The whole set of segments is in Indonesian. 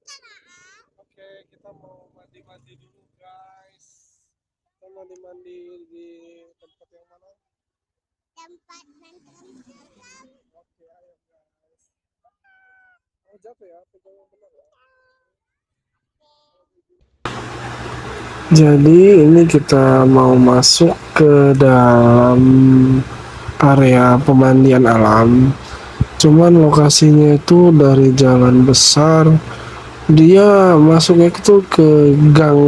Oke, kita mau mandi-mandi dulu, guys. Kita mandi-mandi di tempat yang mana? Tempat nonton film. Oke, ayo, guys. Oh, jatuh ya, pegang yang benar ya. Jadi ini kita mau masuk ke dalam area pemandian alam. Cuman lokasinya itu dari jalan besar. Dia masuknya itu ke gang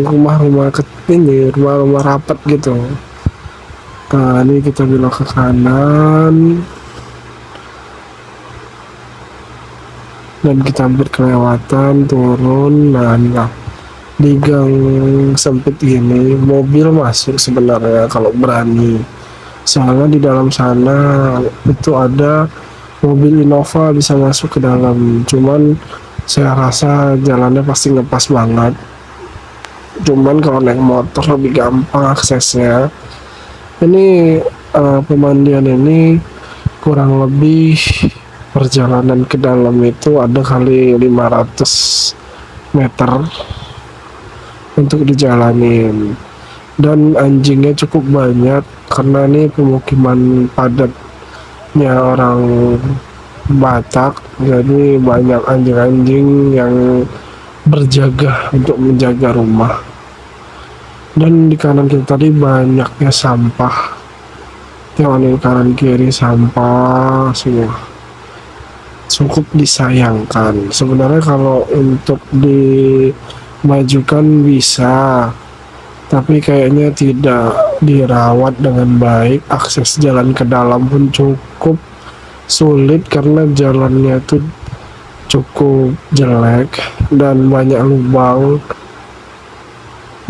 rumah-rumah ini, rumah-rumah rapat gitu. Nah, ini kita belok ke kanan dan kita hampir kelewatan turun. Nah, inilah di gang sempit gini mobil masuk sebenarnya kalau berani. Soalnya di dalam sana itu ada mobil Innova bisa masuk ke dalam. Cuman saya rasa jalannya pasti ngepas banget. Cuman kalau naik motor lebih gampang aksesnya. Ini pemandian ini kurang lebih perjalanan ke dalam itu ada kali 500 meter untuk dijalanin, dan anjingnya cukup banyak karena ini pemukiman padatnya orang Batak, jadi banyak anjing-anjing yang berjaga untuk menjaga rumah. Dan di kanan kita tadi banyaknya sampah, tengok nih kanan kiri sampah semua, cukup disayangkan. Sebenarnya kalau untuk dimajukan bisa, tapi kayaknya tidak dirawat dengan baik. Akses jalan ke dalam pun cukup sulit karena jalannya itu cukup jelek dan banyak lubang.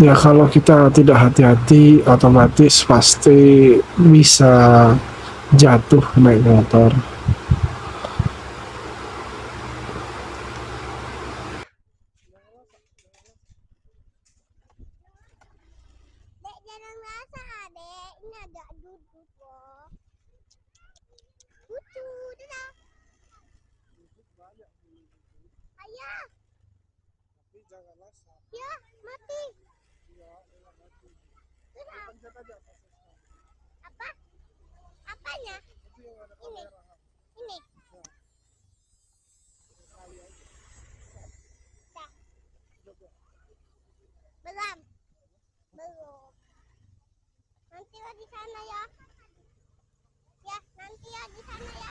Ya kalau kita tidak hati-hati otomatis pasti bisa jatuh naik motor. Dek, jangan rasa, Dek. Ini ada duduk loh. Lucu, dadah. Ayah, Tapi jangan lasak. ya, mati. Ya, mati. Dadah. Pencet aja aksesnya. Apa? Apanya? Itu yang ada Ini. kamera. Ini. Ya, sekali aja. Dah. Coba. Belum. Belum. Nanti lah di sana ya. Ya, nanti ya di sana ya.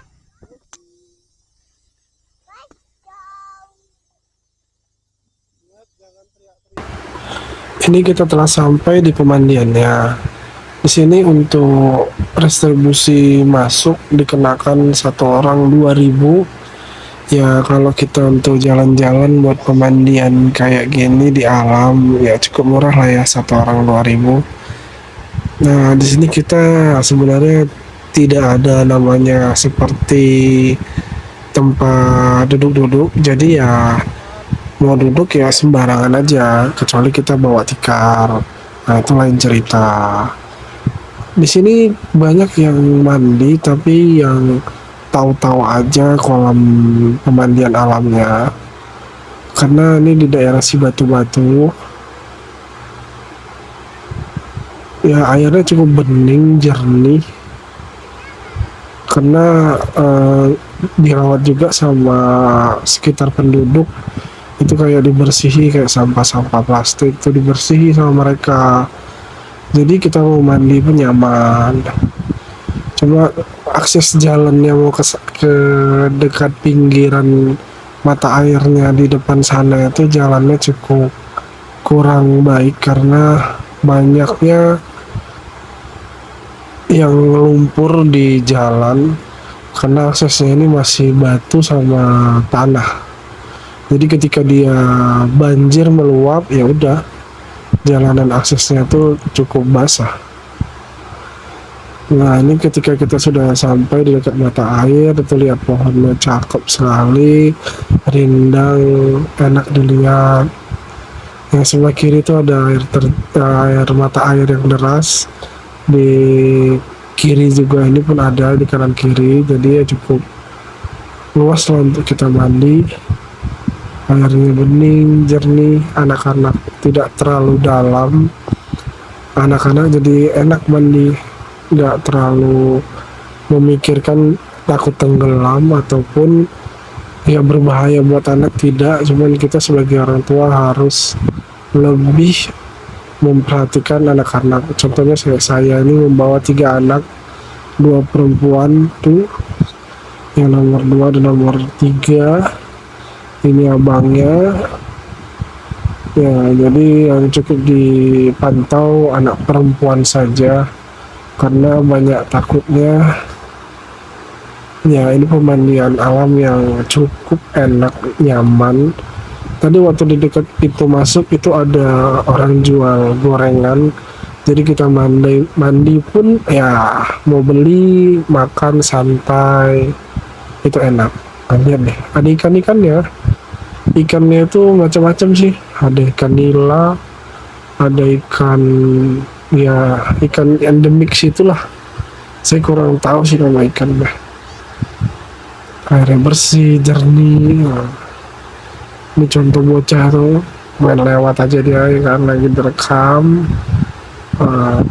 Guys, jauh. Ingat jangan teriak-teriak. Ini kita telah sampai di pemandiannya. Di sini untuk restribusi masuk dikenakan satu orang 2.000. Ya kalau kita untuk jalan-jalan buat pemandian kayak gini di alam ya cukup murah lah ya, satu orang 2.000. Nah di sini kita sebenarnya tidak ada namanya seperti tempat duduk-duduk, jadi ya mau duduk ya sembarangan aja kecuali kita bawa tikar. Nah itu lain cerita. Di sini banyak yang mandi tapi yang tahu-tahu aja kolam pemandian alamnya. Karena ini di daerah si batu-batu, ya airnya cukup bening, jernih. Karena dirawat juga sama sekitar penduduk, itu kayak dibersihi, kayak sampah-sampah plastik itu dibersihi sama mereka. Jadi kita mau mandi pun nyaman. Cuma akses jalannya mau ke dekat pinggiran mata airnya di depan sana itu jalannya cukup kurang baik karena banyaknya yang lumpur di jalan karena aksesnya ini masih batu sama tanah. Jadi ketika dia banjir meluap ya udah jalanan aksesnya tuh cukup basah. Nah ini ketika kita sudah sampai di dekat mata air itu lihat pohonnya cakep sekali, rindang, enak dilihat. Yang sebelah kiri itu ada air mata air yang deras. Di kiri juga ini pun ada, di kanan kiri, jadi ya cukup luas lah untuk kita mandi. airnya bening, jernih, anak-anak tidak terlalu dalam, anak-anak jadi enak mandi, nggak terlalu memikirkan takut tenggelam ataupun ya berbahaya buat anak, tidak. Cuman kita sebagai orang tua harus lebih memperhatikan anak-anak. Contohnya saya ini membawa 3 anak, 2 perempuan tuh, yang nomor 2 dan nomor 3 ini abangnya. Ya, jadi yang cukup dipantau anak perempuan saja karena banyak takutnya. Ya, ini pemandian alam yang cukup enak, nyaman. Tadi waktu di dekat pintu masuk itu ada orang jual gorengan. Jadi kita mandi pun ya mau beli, makan santai. Itu enak. Lihat deh, ada ikan-ikannya. Ikannya itu macam-macam sih. Ada ikan nila, ada ikan, ya ikan endemik situlah. Saya kurang tahu sih nama ikannya. Airnya bersih, jernih. Ini contoh bocah tuh main lewat aja dia ya kan, lagi direkam.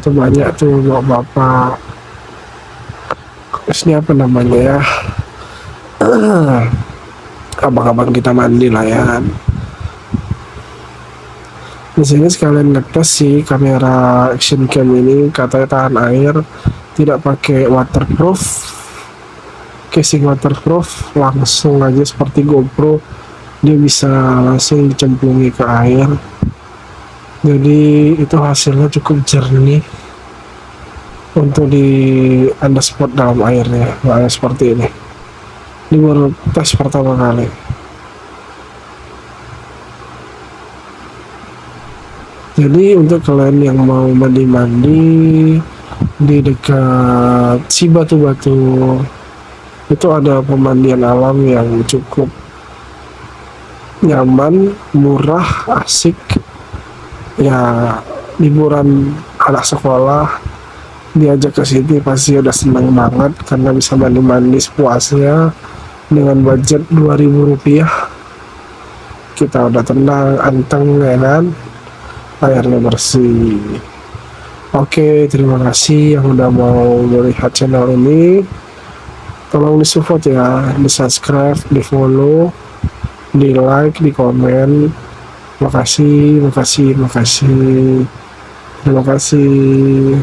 Tuh banyak tuh bapak. Terus ini apa namanya ya? Abang-abang kita mandi lah ya. Di sini sekalian ngetes sih kamera action cam ini, katanya tahan air, tidak pakai waterproof, casing waterproof, langsung aja seperti GoPro, dia bisa langsung dicemplungi ke air. Jadi itu hasilnya cukup jernih untuk di under spot dalam airnya, air seperti ini. Ini baru tes pertama kali. Jadi untuk kalian yang mau mandi-mandi di dekat si batu-batu itu ada pemandian alam yang cukup nyaman, murah, asik. Ya, liburan anak sekolah diajak ke sini pasti udah senang banget karena bisa mandi-mandi sepuasnya dengan budget Rp2.000. Kita udah tenang, anteng ya kan, airnya bersih. Oke, terima kasih yang udah mau melihat channel ini. Tolong di support ya, di subscribe, di follow, di like, di komen. Makasih. Terima kasih.